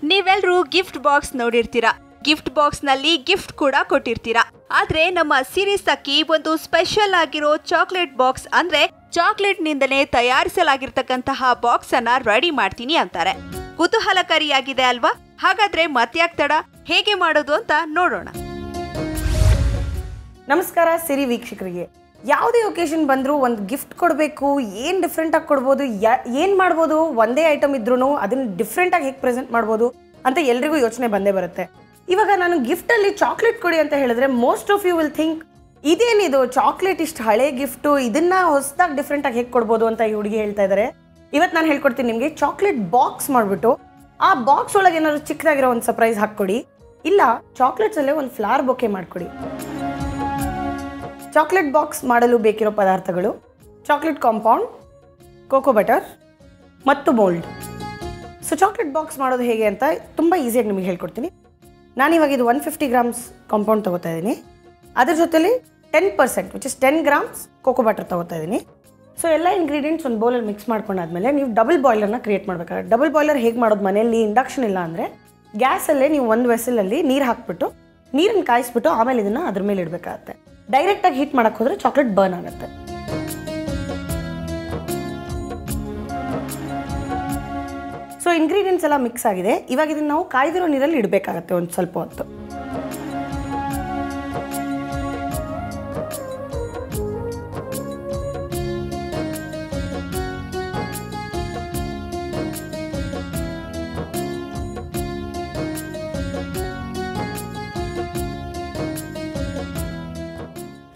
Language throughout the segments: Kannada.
ನೀವೆಲ್ಲರೂ ಗಿಫ್ಟ್ ಬಾಕ್ಸ್ ನೋಡಿರ್ತೀರಾ. ಗಿಫ್ಟ್ ಬಾಕ್ಸ್ ನಲ್ಲಿ ಗಿಫ್ಟ್ ಕೂಡ ಕೊಟ್ಟಿರ್ತೀರಾ. ಆದ್ರೆ ನಮ್ಮ ಸಿರೀಸ್ ಅಕ್ಕಿ ಒಂದು ಸ್ಪೆಷಲ್ ಆಗಿರೋ ಚಾಕ್ಲೇಟ್ ಬಾಕ್ಸ್ ಅಂದ್ರೆ ಚಾಕ್ಲೇಟ್ ನಿಂದಲೇ ತಯಾರಿಸಲಾಗಿರ್ತಕ್ಕಂತಹ ಬಾಕ್ಸ್ ಅನ್ನ ರೆಡಿ ಮಾಡ್ತೀನಿ ಅಂತಾರೆ. ಕುತೂಹಲಕಾರಿಯಾಗಿದೆ ಅಲ್ವಾ? ಹಾಗಾದ್ರೆ ಮತ್ಯಾಕ್ ತಡ, ಹೇಗೆ ಮಾಡೋದು ಅಂತ ನೋಡೋಣ. ನಮಸ್ಕಾರ ಸಿರಿ ವೀಕ್ಷಕರಿಗೆ. ಯಾವುದೇ ಒಕೇಶನ್ ಬಂದರೂ ಒಂದು ಗಿಫ್ಟ್ ಕೊಡಬೇಕು, ಏನು ಡಿಫ್ರೆಂಟಾಗಿ ಕೊಡ್ಬೋದು, ಏನು ಮಾಡ್ಬೋದು, ಒಂದೇ ಐಟಮ್ ಇದ್ರೂ ಅದನ್ನು ಡಿಫ್ರೆಂಟಾಗಿ ಹೇಗೆ ಪ್ರೆಸೆಂಟ್ ಮಾಡ್ಬೋದು ಅಂತ ಎಲ್ರಿಗೂ ಯೋಚನೆ ಬಂದೇ ಬರುತ್ತೆ. ಇವಾಗ ನಾನು ಗಿಫ್ಟಲ್ಲಿ ಚಾಕ್ಲೇಟ್ ಕೊಡಿ ಅಂತ ಹೇಳಿದ್ರೆ most of you will think ಇದೇನಿದು ಚಾಕ್ಲೇಟ್ ಇಷ್ಟು ಹಳೆ ಗಿಫ್ಟು, ಇದನ್ನ ಹೊಸದಾಗಿ ಡಿಫ್ರೆಂಟಾಗಿ ಹೇಗೆ ಕೊಡ್ಬೋದು ಅಂತ ಈ ಹುಡುಗಿ ಹೇಳ್ತಾ ಇದ್ದಾರೆ. ಇವತ್ತು ನಾನು ಹೇಳ್ಕೊಡ್ತೀನಿ ನಿಮಗೆ. ಚಾಕ್ಲೇಟ್ ಬಾಕ್ಸ್ ಮಾಡಿಬಿಟ್ಟು ಆ ಬಾಕ್ಸ್ ಒಳಗೆ ಏನಾದ್ರು ಚಿಕ್ಕದಾಗಿರೋ ಒಂದು ಸರ್ಪ್ರೈಸ್ ಹಾಕ್ಕೊಡಿ, ಇಲ್ಲ ಚಾಕ್ಲೇಟ್ಸಲ್ಲೇ ಒಂದು ಫ್ಲವರ್ ಬೊಕೆ ಮಾಡಿಕೊಡಿ. ಚಾಕ್ಲೇಟ್ ಬಾಕ್ಸ್ ಮಾಡಲು ಬೇಕಿರೋ ಪದಾರ್ಥಗಳು: ಚಾಕ್ಲೇಟ್ ಕಾಂಪೌಂಡ್, ಕೋಕೋ ಬಟರ್ ಮತ್ತು ಮೋಲ್ಡ್. ಸೊ ಚಾಕ್ಲೇಟ್ ಬಾಕ್ಸ್ ಮಾಡೋದು ಹೇಗೆ ಅಂತ ತುಂಬ ಈಸಿಯಾಗಿ ನಿಮಗೆ ಹೇಳ್ಕೊಡ್ತೀನಿ. ನಾನಿವಾಗ ಇದು 150 ಗ್ರಾಮ್ಸ್ ಕಾಂಪೌಂಡ್ ತೊಗೋತಾ ಇದ್ದೀನಿ. ಅದ್ರ ಜೊತೆಲಿ 10% which is 10 grams cocoa butter ತೊಗೋತಾ ಇದ್ದೀನಿ. ಸೊ ಎಲ್ಲ ಇಂಗ್ರೀಡಿಯೆಂಟ್ಸ್ ಒಂದು ಬೌಲಲ್ಲಿ ಮಿಕ್ಸ್ ಮಾಡ್ಕೊಂಡಾದ್ಮೇಲೆ ನೀವು ಡಬಲ್ ಬಾಯ್ಲರ್ನ ಕ್ರಿಯೇಟ್ ಮಾಡಬೇಕಾಗುತ್ತೆ. ಡಬಲ್ ಬಾಯ್ಲರ್ ಹೇಗೆ ಮಾಡೋದು, ಮನೆಯಲ್ಲಿ ಇಂಡಕ್ಷನ್ ಇಲ್ಲ ಅಂದರೆ ಗ್ಯಾಸಲ್ಲೇ ನೀವು ಒಂದು ವೆಸಲಲ್ಲಿ ನೀರು ಹಾಕ್ಬಿಟ್ಟು ನೀರನ್ನು ಕಾಯಿಸ್ಬಿಟ್ಟು ಆಮೇಲೆ ಇದನ್ನು ಅದ್ರ ಮೇಲೆ ಇಡಬೇಕಾಗತ್ತೆ. ಡೈರೆಕ್ಟಾಗಿ ಹೀಟ್ ಮಾಡೋಕ್ಕೆ ಹೋದರೆ ಚಾಕ್ಲೇಟ್ ಬರ್ನ್ ಆಗುತ್ತೆ. ಸೊ ಇಂಗ್ರೀಡಿಯೆಂಟ್ಸ್ ಎಲ್ಲ ಮಿಕ್ಸ್ ಆಗಿದೆ. ಇವಾಗ ಇದನ್ನು ನಾವು ಕಾಯ್ದಿರೋ ನೀರಲ್ಲಿ ಇಡಬೇಕಾಗತ್ತೆ ಒಂದು ಸ್ವಲ್ಪ ಹೊತ್ತು.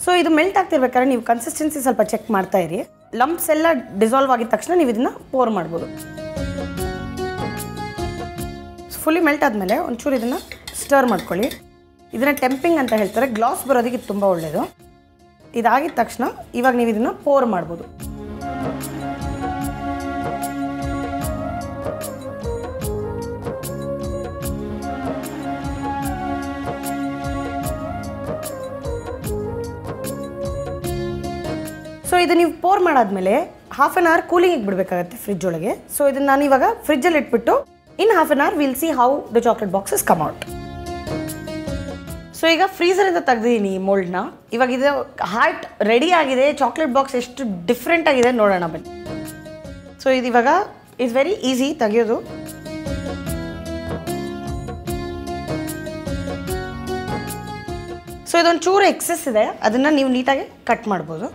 ಸೊ ಇದು ಮೆಲ್ಟ್ ಆಗ್ತಿರ್ಬೇಕಾದ್ರೆ ನೀವು ಕನ್ಸಿಸ್ಟೆನ್ಸಿ ಸ್ವಲ್ಪ ಚೆಕ್ ಮಾಡ್ತಾ ಇರಿ. ಲಂಪ್ಸ್ ಎಲ್ಲ ಡಿಸಾಲ್ವ್ ಆಗಿದ ತಕ್ಷಣ ನೀವು ಇದನ್ನು ಪೋರ್ ಮಾಡ್ಬೋದು. ಫುಲ್ಲಿ ಮೆಲ್ಟ್ ಆದಮೇಲೆ ಒಂಚೂರು ಇದನ್ನು ಸ್ಟರ್ ಮಾಡ್ಕೊಳ್ಳಿ. ಇದನ್ನು ಟೆಂಪಿಂಗ್ ಅಂತ ಹೇಳ್ತಾರೆ. ಗ್ಲಾಸ್ ಬರೋದಕ್ಕೆ ಇದು ತುಂಬ ಒಳ್ಳೆಯದು. ಇದಾಗಿದ ತಕ್ಷಣ ಇವಾಗ ನೀವು ಇದನ್ನು ಪೋರ್ ಮಾಡ್ಬೋದು. ಸೊ ಇದು ನೀವು ಪೋರ್ ಮಾಡಾದ್ಮೇಲೆ ಹಾಫ್ ಆನ್ ಅವರ್ ಕೂಲಿಂಗಿಗೆ ಬಿಡಬೇಕಾಗತ್ತೆ ಫ್ರಿಜ್ ಒಳಗೆ. ಸೊ ಇದನ್ನು ನಾನು ಇವಾಗ ಫ್ರಿಜ್ಜಲ್ಲಿ ಇಟ್ಬಿಟ್ಟು in half an hour will see how the chocolate boxes come out. So ಈಗ ಫ್ರೀಸರಿಂದ ತೆಗೆದಿದ್ದೀನಿ ಈ ಮೋಲ್ಡ್ನ. ಇವಾಗ ಇದು ಹಾರ್ಟ್ ರೆಡಿ ಆಗಿದೆ. ಚಾಕ್ಲೇಟ್ ಬಾಕ್ಸ್ ಎಷ್ಟು ಡಿಫ್ರೆಂಟ್ ಆಗಿದೆ ನೋಡೋಣ ಬನ್ನಿ. ಸೊ ಇದು ಇವಾಗ ಇಟ್ಸ್ ವೆರಿ ಈಸಿ ತೆಗೆಯೋದು. ಸೊ ಇದೊಂದು ಚೂರು ಎಕ್ಸೆಸ್ ಇದೆ, ಅದನ್ನು ನೀವು ನೀಟಾಗಿ ಕಟ್ ಮಾಡ್ಬೋದು.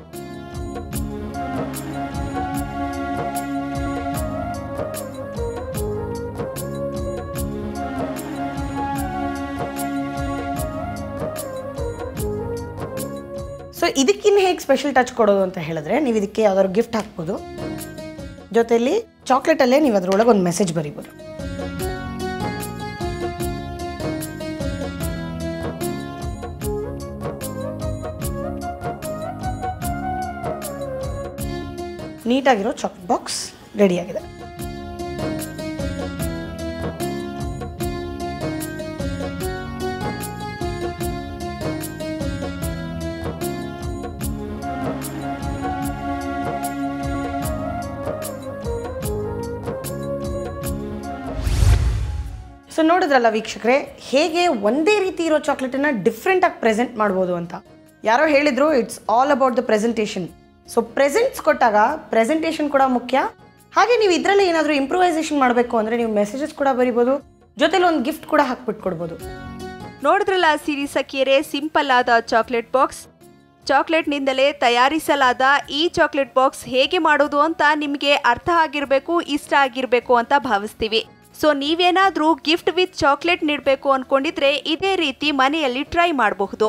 ಸೊ ಇದಕ್ಕಿನ್ನ ಹೇಗೆ ಸ್ಪೆಷಲ್ ಟಚ್ ಕೊಡೋದು ಅಂತ ಹೇಳಿದ್ರೆ ನೀವು ಇದಕ್ಕೆ ಯಾವ್ದಾದ್ರು ಗಿಫ್ಟ್ ಹಾಕ್ಬೋದು. ಜೊತೆಯಲ್ಲಿ ಚಾಕ್ಲೇಟಲ್ಲೇ ನೀವು ಅದರೊಳಗೆ ಒಂದು ಮೆಸೇಜ್ ಬರೀಬೋದು. ನೀಟಾಗಿರೋ ಚಾಕ್ಲೇಟ್ ಬಾಕ್ಸ್ ರೆಡಿಯಾಗಿದೆ. ಸೊ ನೋಡಿದ್ರಲ್ಲ ವೀಕ್ಷಕರೇ, ಹೇಗೆ ಒಂದೇ ರೀತಿ ಇರೋ ಚಾಕ್ಲೇಟನ್ನು ಡಿಫ್ರೆಂಟಾಗಿ ಪ್ರೆಸೆಂಟ್ ಮಾಡ್ಬೋದು ಅಂತ. ಯಾರೋ ಹೇಳಿದರು it's all about the presentation. So presents ಕೊಟ್ಟಾಗ ಪ್ರೆಸೆಂಟೇಷನ್ ಕೂಡ ಮುಖ್ಯ. ಹಾಗೆ ನೀವು ಇದರಲ್ಲಿ ಏನಾದರೂ ಇಂಪ್ರೂವೈಸೇಷನ್ ಮಾಡಬೇಕು ಅಂದರೆ ನೀವು ಮೆಸೇಜಸ್ ಕೂಡ ಬರಿಬೋದು, ಜೊತೆಲಿ ಒಂದು ಗಿಫ್ಟ್ ಕೂಡ ಹಾಕ್ಬಿಟ್ಟು ಕೊಡ್ಬೋದು. ನೋಡಿದ್ರಲ್ಲ ಸಿರೀಸ್ ಅಕ್ಕಿಯರೇ, ಸಿಂಪಲ್ ಆದ ಚಾಕ್ಲೇಟ್ ಬಾಕ್ಸ್. ಚಾಕ್ಲೇಟ್ನಿಂದಲೇ ತಯಾರಿಸಲಾದ ಈ ಚಾಕ್ಲೇಟ್ ಬಾಕ್ಸ್ ಹೇಗೆ ಮಾಡೋದು ಅಂತ ನಿಮಗೆ ಅರ್ಥ ಆಗಿರಬೇಕು, ಇಷ್ಟ ಆಗಿರಬೇಕು ಅಂತ ಭಾವಿಸ್ತೀವಿ. ಸೊ ನೀವೇನಾದರೂ ಗಿಫ್ಟ್ ವಿತ್ ಚಾಕ್ಲೇಟ್ ನೀಡಬೇಕು ಅಂದ್ಕೊಂಡಿದ್ರೆ ಇದೇ ರೀತಿ ಮನೆಯಲ್ಲಿ ಟ್ರೈ ಮಾಡಬಹುದು.